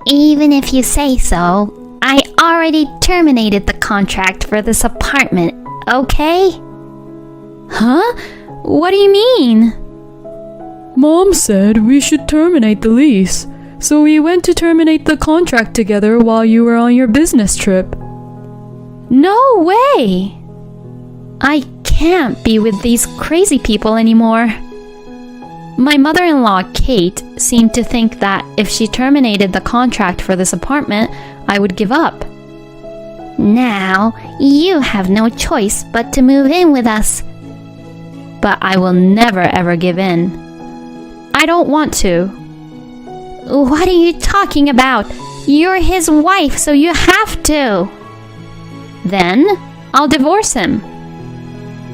Even if you say so, I already terminated the contract for this apartment, okay? Huh? What do you mean? Mom said we should terminate the lease, so we went to terminate the contract together while you were on your business trip. No way! I can't be with these crazy people anymore. My mother-in-law, Kate, seemed to think that if she terminated the contract for this apartment, I would give up. Now, you have no choice but to move in with us. But I will never ever give in. I don't want to. What are you talking about? You're his wife, so you have to. Then, I'll divorce him.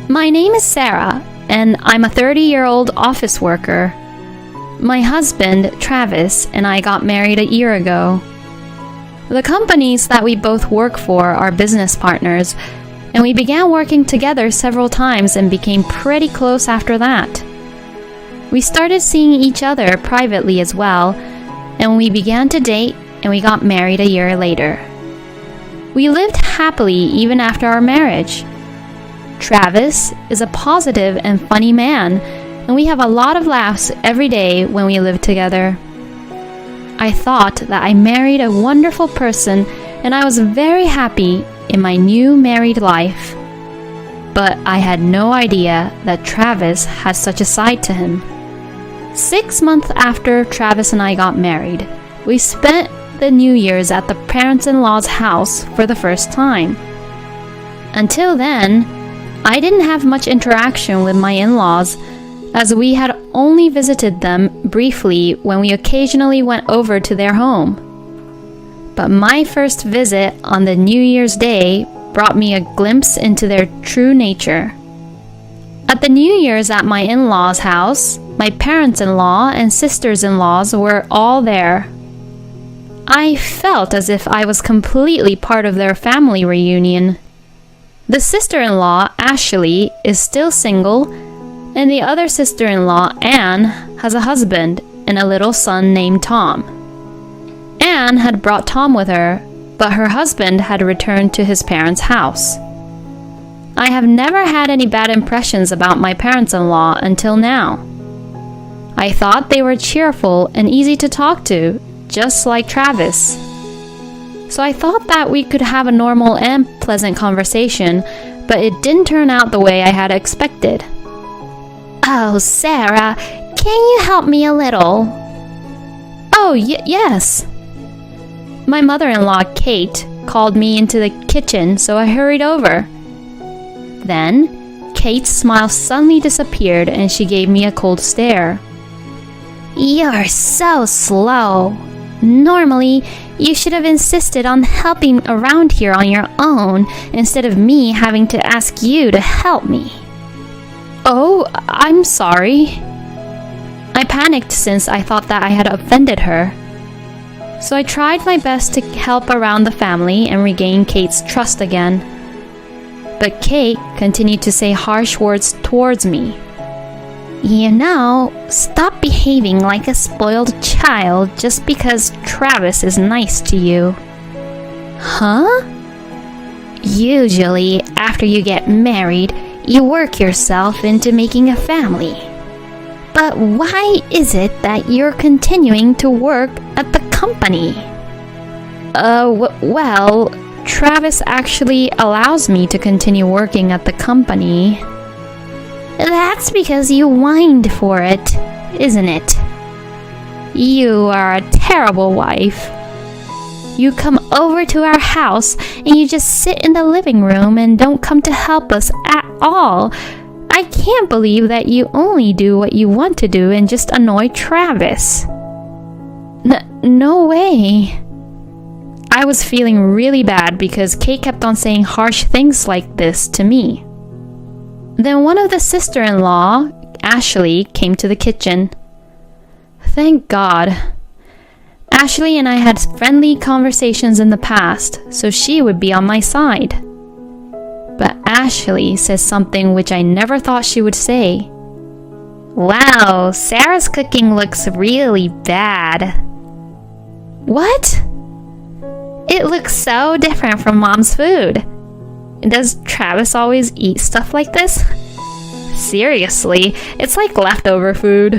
My name is Sarah, and I'm a 30-year-old office worker. My husband, Travis, and I got married a year ago. The companies that we both work for are business partners, and we began working together several times and became pretty close after that. We started seeing each other privately as well, and we began to date and we got married a year later. We lived happily even after our marriage. Travis is a positive and funny man, and we have a lot of laughs every day when we live together. I thought that I married a wonderful person, and I was very happy in my new married life. But I had no idea that Travis had such a side to him. 6 months after Travis and I got married, we spent the New Year's at the parents-in-law's house for the first time. Until then, I didn't have much interaction with my in-laws, as we had only visited them briefly when we occasionally went over to their home. But my first visit on the New Year's Day brought me a glimpse into their true nature. At the New Year's at my in-laws' house, my parents-in-law and sisters-in-laws were all there. I felt as if I was completely part of their family reunion. The sister-in-law, Ashley, is still single, and the other sister-in-law, Anne, has a husband and a little son named Tom. Anne had brought Tom with her, but her husband had returned to his parents' house. I have never had any bad impressions about my parents-in-law until now. I thought they were cheerful and easy to talk to, just like Travis. So I thought that we could have a normal and pleasant conversation, but it didn't turn out the way I had expected. Oh, Sarah, can you help me a little? Oh, yes. My mother-in-law, Kate, called me into the kitchen, so I hurried over. Then, Kate's smile suddenly disappeared and she gave me a cold stare. You're so slow. Normally, you should have insisted on helping around here on your own instead of me having to ask you to help me. Oh, I'm sorry. I panicked since I thought that I had offended her. So I tried my best to help around the family and regain Kate's trust again. But Kate continued to say harsh words towards me. You know, stop behaving like a spoiled child just because Travis is nice to you. Huh? Usually, after you get married, you work yourself into making a family. But why is it that you're continuing to work at the company? Well, Travis actually allows me to continue working at the company. That's because you whined for it, isn't it? You are a terrible wife. You come over to our house and you just sit in the living room and don't come to help us at all. I can't believe that you only do what you want to do and just annoy Travis. No way. I was feeling really bad because Kate kept on saying harsh things like this to me. Then one of the sister-in-law, Ashley, came to the kitchen. Thank God. Ashley and I had friendly conversations in the past, so she would be on my side. But Ashley says something which I never thought she would say. Wow, Sarah's cooking looks really bad. What? It looks so different from Mom's food. Does Travis always eat stuff like this? Seriously, it's like leftover food.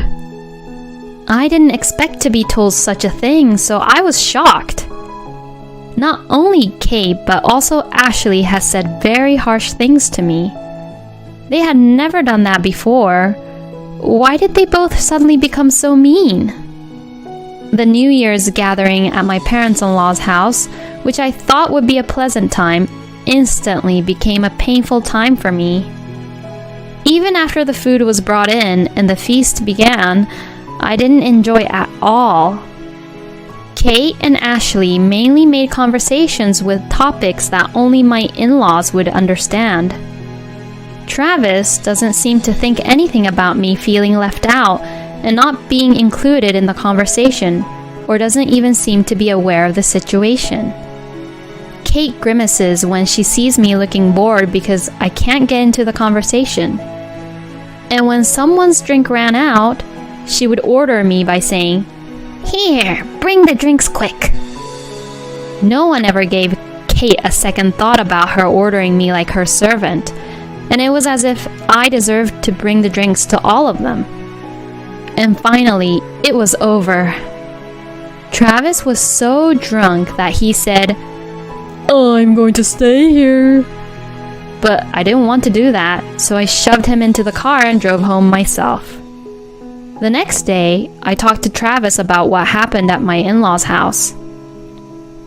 I didn't expect to be told such a thing, so I was shocked. Not only Kate, but also Ashley has said very harsh things to me. They had never done that before. Why did they both suddenly become so mean? The New Year's gathering at my parents-in-law's house, which I thought would be a pleasant time, instantly became a painful time for me. Even after the food was brought in and the feast began, I didn't enjoy it at all. Kate and Ashley mainly made conversations with topics that only my in-laws would understand. Travis doesn't seem to think anything about me feeling left out and not being included in the conversation, or doesn't even seem to be aware of the situation. Kate grimaces when she sees me looking bored because I can't get into the conversation. And when someone's drink ran out, she would order me by saying, "Here, bring the drinks quick." No one ever gave Kate a second thought about her ordering me like her servant, and it was as if I deserved to bring the drinks to all of them. And finally, it was over. Travis was so drunk that he said, I'm going to stay here. but I didn't want to do that, so I shoved him into the car and drove home myself. The next day, I talked to Travis about what happened at my in-laws' house.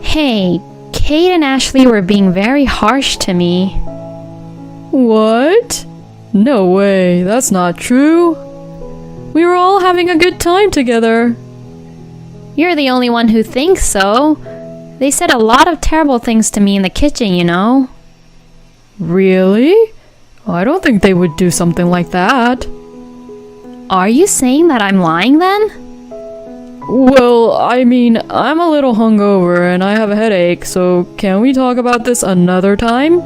Hey, Kate and Ashley were being very harsh to me. What? No way, that's not true. We were all having a good time together. You're the only one who thinks so. They said a lot of terrible things to me in the kitchen, you know. Really? I don't think they would do something like that. Are you saying that I'm lying then? Well, I mean, I'm a little hungover and I have a headache, so can we talk about this another time?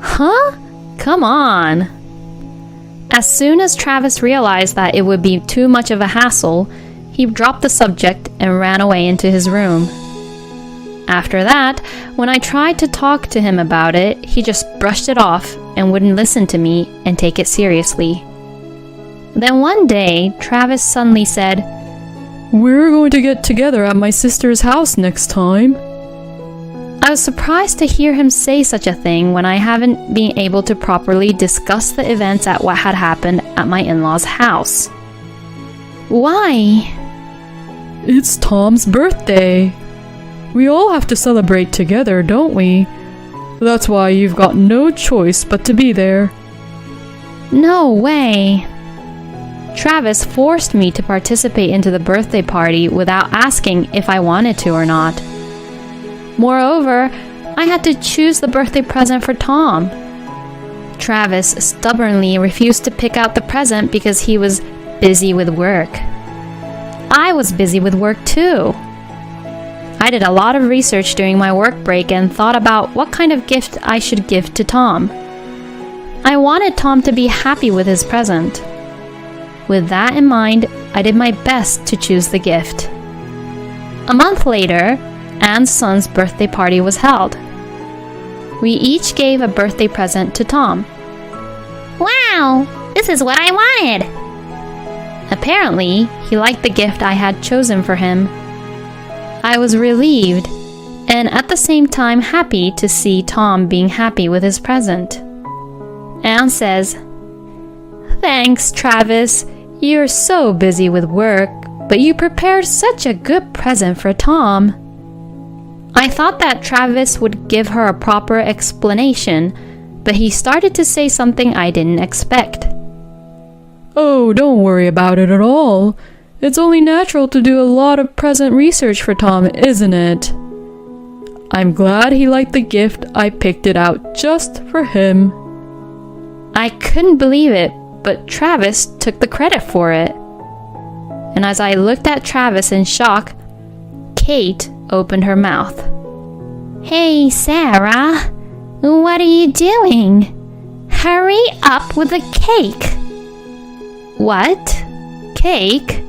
Huh? Come on. As soon as Travis realized that it would be too much of a hassle, he dropped the subject and ran away into his room. After that, when I tried to talk to him about it, he just brushed it off and wouldn't listen to me and take it seriously. Then one day, Travis suddenly said, We're going to get together at my sister's house next time. I was surprised to hear him say such a thing when I haven't been able to properly discuss the events at what had happened at my in-laws' house. Why? It's Tom's birthday. We all have to celebrate together, don't we? That's why you've got no choice but to be there. No way. Travis forced me to participate into the birthday party without asking if I wanted to or not. Moreover, I had to choose the birthday present for Tom. Travis stubbornly refused to pick out the present because he was busy with work. I was busy with work too. I did a lot of research during my work break and thought about what kind of gift I should give to Tom. I wanted Tom to be happy with his present. With that in mind, I did my best to choose the gift. A month later, Anne's son's birthday party was held. We each gave a birthday present to Tom. Wow, this is what I wanted! Apparently, he liked the gift I had chosen for him. I was relieved, and at the same time happy to see Tom being happy with his present. Anne says, Thanks, Travis. You're so busy with work, but you prepared such a good present for Tom. I thought that Travis would give her a proper explanation, but he started to say something I didn't expect. Oh, don't worry about it at all. It's only natural to do a lot of present research for Tom, isn't it? I'm glad he liked the gift. I picked it out just for him. I couldn't believe it, but Travis took the credit for it. And as I looked at Travis in shock, Kate opened her mouth. Hey, Sarah, what are you doing? Hurry up with the cake. What? Cake?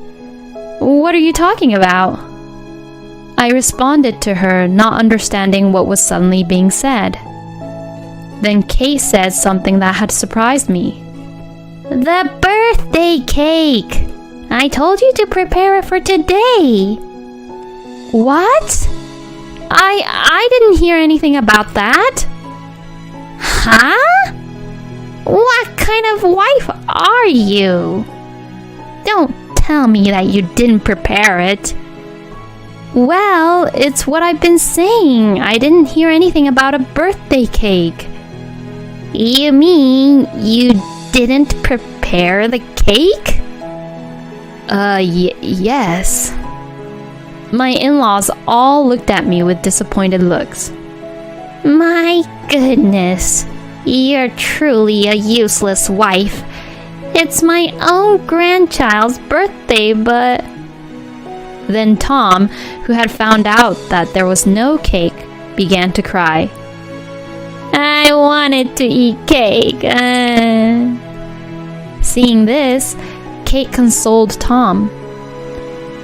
What are you talking about? I I responded to her, not understanding what was suddenly being said. Then Kate said something that had surprised me. The birthday cake! I told you to prepare it for today. What? I didn't hear anything about that. Huh? What kind of wife are you? Don't tell me that you didn't prepare it. Well, it's what I've been saying. I didn't hear anything about a birthday cake. You mean you didn't prepare the cake? Yes. My in-laws all looked at me with disappointed looks. My goodness, you're truly a useless wife. It's my own grandchild's birthday, but... Then Tom, who had found out that there was no cake, began to cry. I wanted to eat cake. Seeing this, Kate consoled Tom.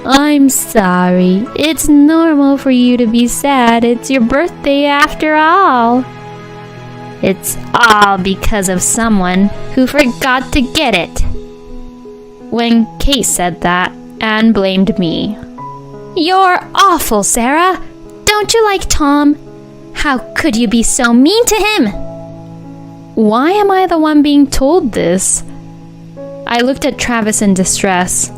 I'm sorry. It's normal for you to be sad. It's your birthday after all. It's all because of someone who forgot to get it. When Kate said that, Anne blamed me. You're awful, Sarah. Don't you like Tom? How could you be so mean to him? Why am I the one being told this? I looked at Travis in distress.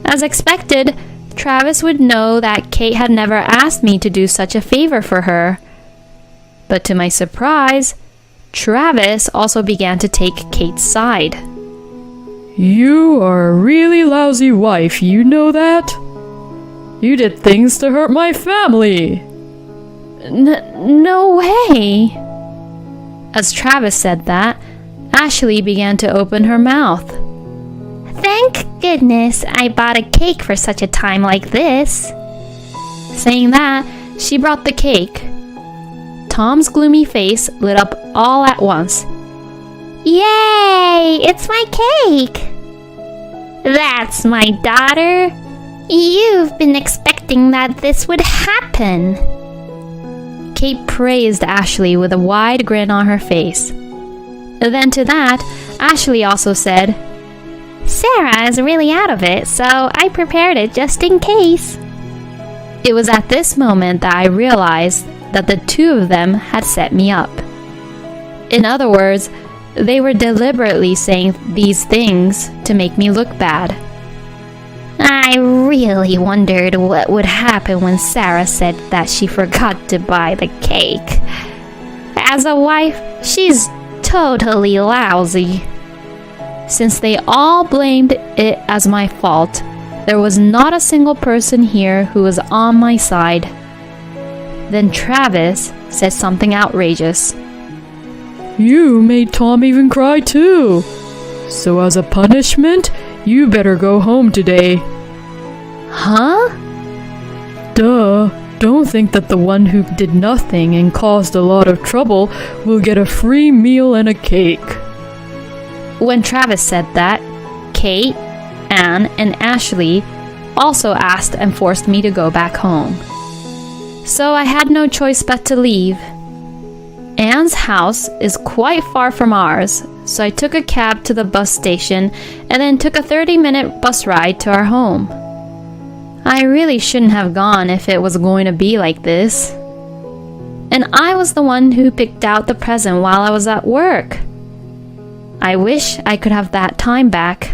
As expected, Travis would know that Kate had never asked me to do such a favor for her. But to my surprise, Travis also began to take Kate's side. You are a really lousy wife, you know that? You did things to hurt my family. No way. As Travis said that, Ashley began to open her mouth. Thank goodness I bought a cake for such a time like this. Saying that, she brought the cake. Tom's gloomy face lit up all at once. Yay! It's my cake! That's my daughter. You've been expecting that this would happen. Kate praised Ashley with a wide grin on her face. Then to that, Ashley also said, Sarah is really out of it, so I prepared it just in case. It was at this moment that I realized that the two of them had set me up. In other words, they were deliberately saying these things to make me look bad. I really wondered what would happen when Sarah said that she forgot to buy the cake. As a wife, she's totally lousy. Since they all blamed it as my fault, there was not a single person here who was on my side. Then Travis said something outrageous. You made Tom even cry too. So as a punishment, you better go home today. Huh? Duh. Don't think that the one who did nothing and caused a lot of trouble will get a free meal and a cake. When Travis said that, Kate, Anne, and Ashley also asked and forced me to go back home. So I had no choice but to leave. Anne's house is quite far from ours, so I took a cab to the bus station and then took a 30-minute bus ride to our home. I really shouldn't have gone if it was going to be like this. And I was the one who picked out the present while I was at work. I wish I could have that time back.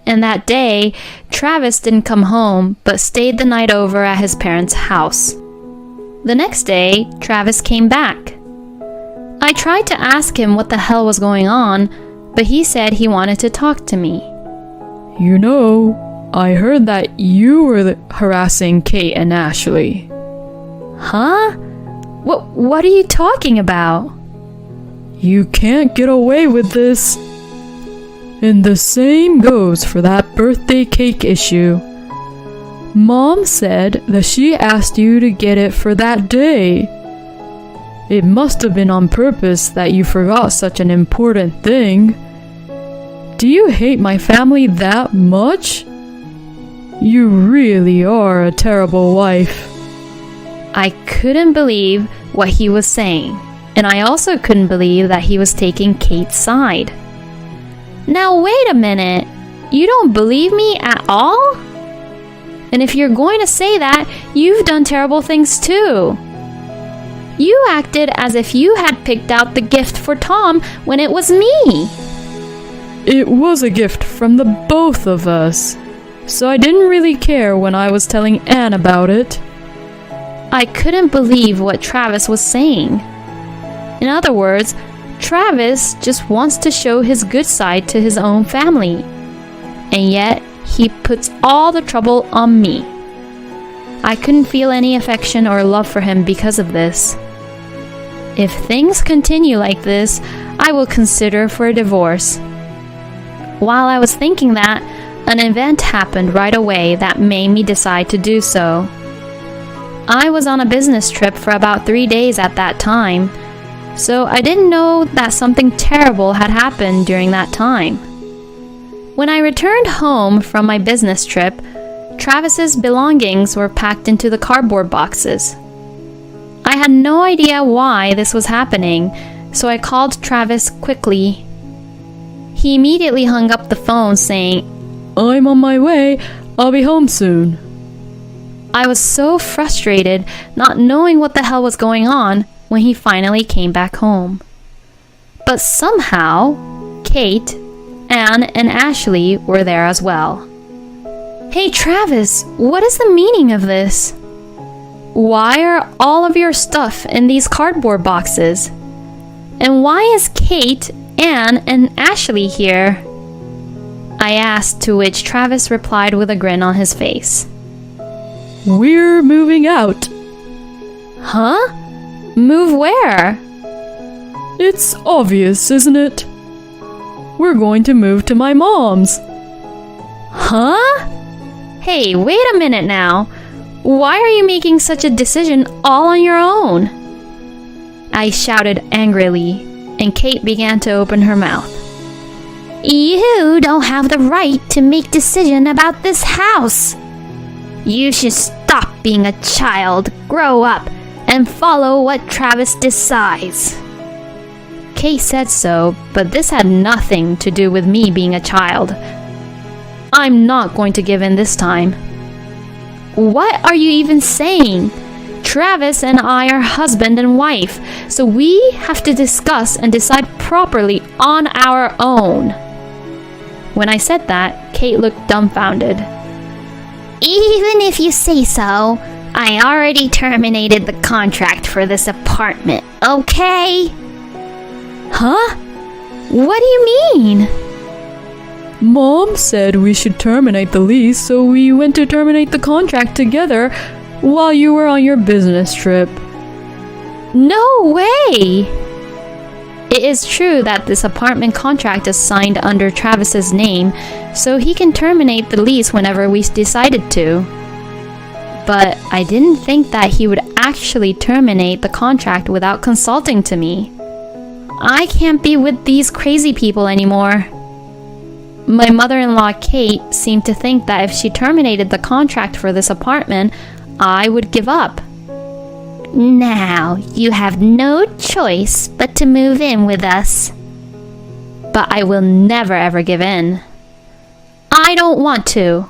And that day, Travis didn't come home, but stayed the night over at his parents' house. The next day, Travis came back. I tried to ask him what the hell was going on, but he said he wanted to talk to me. You know, I heard that you were harassing Kate and Ashley. Huh? What are you talking about? You can't get away with this. And the same goes for that birthday cake issue. Mom said that she asked you to get it for that day. It must have been on purpose that you forgot such an important thing. Do you hate my family that much? You really are a terrible wife. I couldn't believe what he was saying, and I also couldn't believe that he was taking Kate's side. Now wait a minute, you don't believe me at all? And if you're going to say that, you've done terrible things too. You acted as if you had picked out the gift for Tom when it was me. It was a gift from the both of us, so I didn't really care when I was telling Anne about it. I couldn't believe what Travis was saying. In other words, Travis just wants to show his good side to his own family, and yet he puts all the trouble on me. I couldn't feel any affection or love for him because of this. If things continue like this, I will consider for a divorce. While I was thinking that, an event happened right away that made me decide to do so. I was on a business trip for about 3 days at that time, so I didn't know that something terrible had happened during that time. When I returned home from my business trip, Travis's belongings were packed into the cardboard boxes. I had no idea why this was happening, so I called Travis quickly. He immediately hung up the phone saying, I'm on my way. I'll be home soon. I was so frustrated, not knowing what the hell was going on, when he finally came back home. But somehow, Kate, Anne, and Ashley were there as well. Hey Travis, what is the meaning of this? Why are all of your stuff in these cardboard boxes? And why is Kate, Anne, and Ashley here? I asked, to which Travis replied with a grin on his face. We're moving out. Huh? Move where? It's obvious, isn't it? We're going to move to my mom's. Huh? Hey, wait a minute now. Why are you making such a decision all on your own? I shouted angrily, and Kate began to open her mouth. You don't have the right to make decision about this house. You should stop being a child, grow up, and follow what Travis decides. Kate said so, but this had nothing to do with me being a child. I'm not going to give in this time. What are you even saying? Travis and I are husband and wife, so we have to discuss and decide properly on our own. When I said that, Kate looked dumbfounded. Even if you say so, I already terminated the contract for this apartment, okay? Huh? What do you mean? Mom said we should terminate the lease, so we went to terminate the contract together while you were on your business trip. No way! It is true that this apartment contract is signed under Travis's name, so he can terminate the lease whenever we decided to. But I didn't think that he would actually terminate the contract without consulting to me. I can't be with these crazy people anymore. My mother-in-law Kate seemed to think that if she terminated the contract for this apartment, I would give up. Now, you have no choice but to move in with us. But I will never ever give in. I don't want to.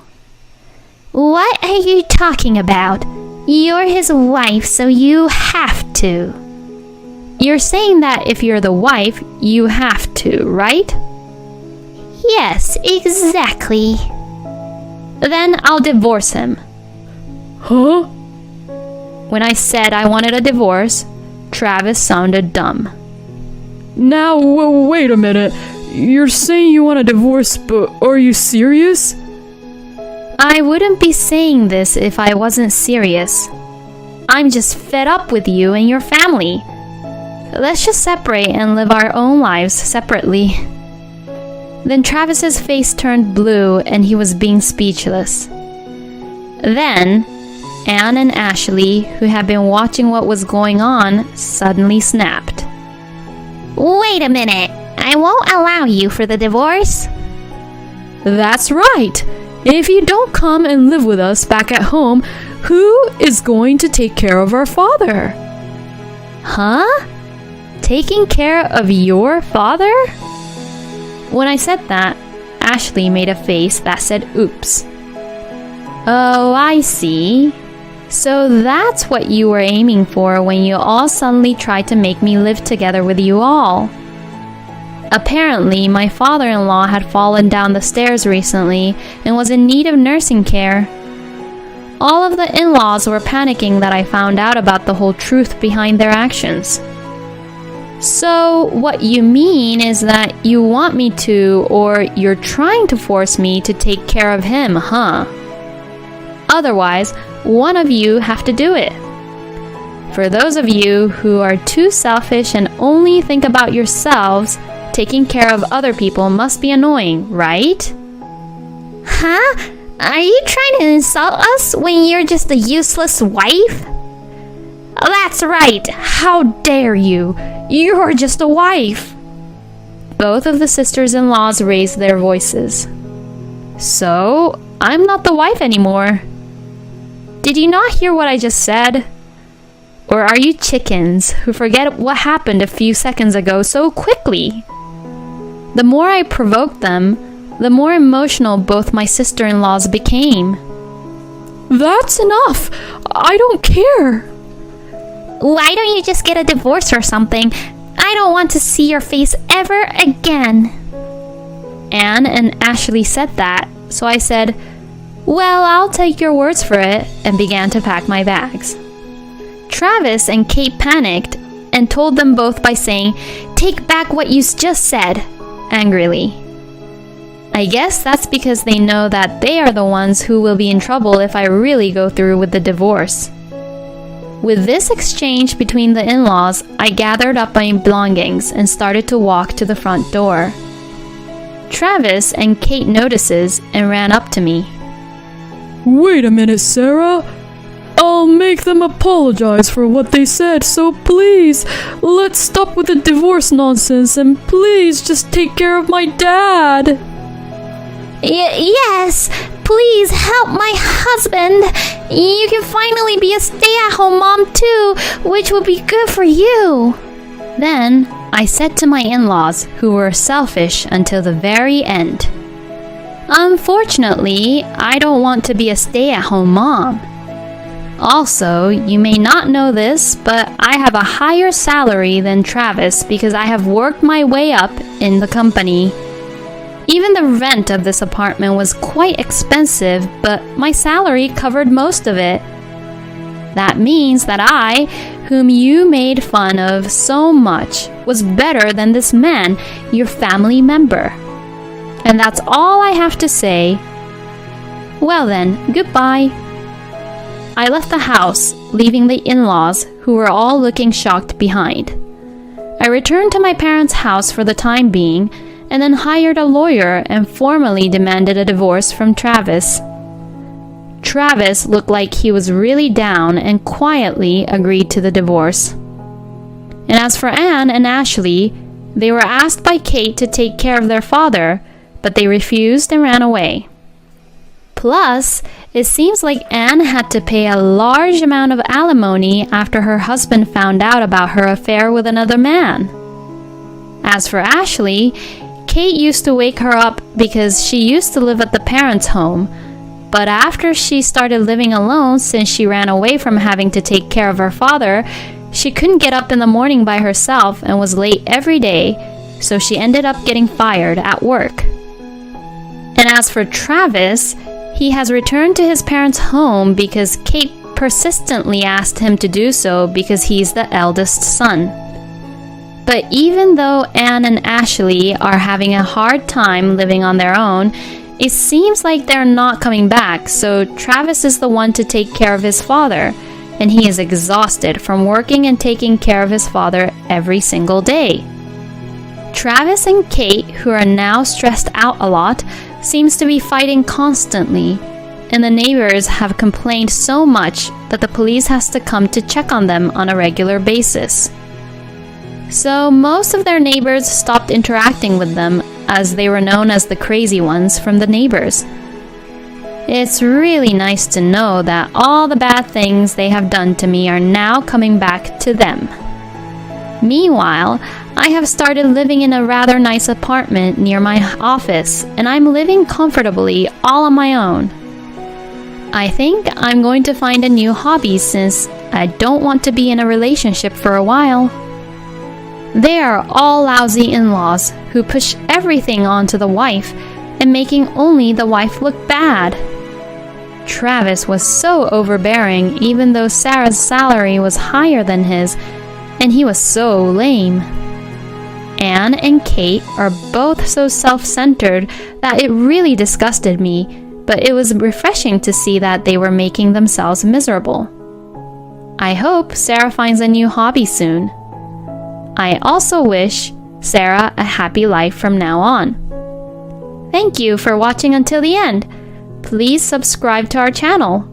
What are you talking about? You're his wife, so you have to. You're saying that if you're the wife, you have to, right? Yes, exactly. Then I'll divorce him. Huh? When I said I wanted a divorce, Travis sounded dumb. Now, wait a minute. You're saying you want a divorce, but are you serious? I wouldn't be saying this if I wasn't serious. I'm just fed up with you and your family. Let's just separate and live our own lives separately. Then Travis's face turned blue and he was being speechless. Then, Anne and Ashley, who had been watching what was going on, suddenly snapped. Wait a minute. I won't allow you for the divorce. That's right. If you don't come and live with us back at home, who is going to take care of our father? Huh? Taking care of your father? When I said that, Ashley made a face that said oops. Oh, I see. So that's what you were aiming for when you all suddenly tried to make me live together with you all. Apparently, my father-in-law had fallen down the stairs recently and was in need of nursing care. All of the in-laws were panicking that I found out about the whole truth behind their actions. So, what you mean is that you want me to, or you're trying to force me to take care of him, huh? Otherwise, one of you have to do it. For those of you who are too selfish and only think about yourselves, taking care of other people must be annoying, right? Huh? Are you trying to insult us when you're just a useless wife? That's right! How dare you! You're just a wife! Both of the sisters-in-laws raised their voices. So, I'm not the wife anymore. Did you not hear what I just said? Or are you chickens who forget what happened a few seconds ago so quickly? The more I provoked them, the more emotional both my sister-in-laws became. That's enough! I don't care! Why don't you just get a divorce or something? I don't want to see your face ever again. Anne and Ashley said that, so I said, well, I'll take your words for it, and began to pack my bags. Travis and Kate panicked and told them both by saying, "Take back what you just said," angrily. I guess that's because they know that they are the ones who will be in trouble if I really go through with the divorce. With this exchange between the in-laws, I gathered up my belongings and started to walk to the front door. Travis and Kate notices and ran up to me. Wait a minute, Sarah. I'll make them apologize for what they said, so please, let's stop with the divorce nonsense and please just take care of my dad. Yes, please help my husband. You can finally be a stay-at-home mom too, which would be good for you. Then I said to my in-laws, who were selfish until the very end, unfortunately, I don't want to be a stay-at-home mom. Also, you may not know this, but I have a higher salary than Travis because I have worked my way up in the company. Even the rent of this apartment was quite expensive, but my salary covered most of it. That means that I, whom you made fun of so much, was better than this man, your family member. And that's all I have to say. Well then, goodbye. I left the house, leaving the in-laws, who were all looking shocked behind. I returned to my parents' house for the time being, and then hired a lawyer and formally demanded a divorce from Travis. Travis looked like he was really down and quietly agreed to the divorce. And as for Anne and Ashley, they were asked by Kate to take care of their father, but they refused and ran away. Plus, it seems like Anne had to pay a large amount of alimony after her husband found out about her affair with another man. As for Ashley, Kate used to wake her up because she used to live at the parents' home, but after she started living alone since she ran away from having to take care of her father, she couldn't get up in the morning by herself and was late every day, so she ended up getting fired at work. And as for Travis, he has returned to his parents' home because Kate persistently asked him to do so because he's the eldest son. But even though Anne and Ashley are having a hard time living on their own, it seems like they're not coming back, so Travis is the one to take care of his father, and he is exhausted from working and taking care of his father every single day. Travis and Kate, who are now stressed out a lot, seems to be fighting constantly, and the neighbors have complained so much that the police has to come to check on them on a regular basis. So most of their neighbors stopped interacting with them as they were known as the crazy ones from the neighbors. It's really nice to know that all the bad things they have done to me are now coming back to them. Meanwhile, I have started living in a rather nice apartment near my office, and I'm living comfortably all on my own. I think I'm going to find a new hobby since I don't want to be in a relationship for a while. They are all lousy in-laws who push everything onto the wife and making only the wife look bad. Travis was so overbearing even though Sarah's salary was higher than his, and he was so lame. Anne and Kate are both so self-centered that it really disgusted me, but it was refreshing to see that they were making themselves miserable. I hope Sarah finds a new hobby soon. I also wish Sarah a happy life from now on. Thank you for watching until the end. Please subscribe to our channel.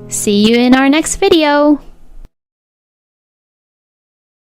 See you in our next video.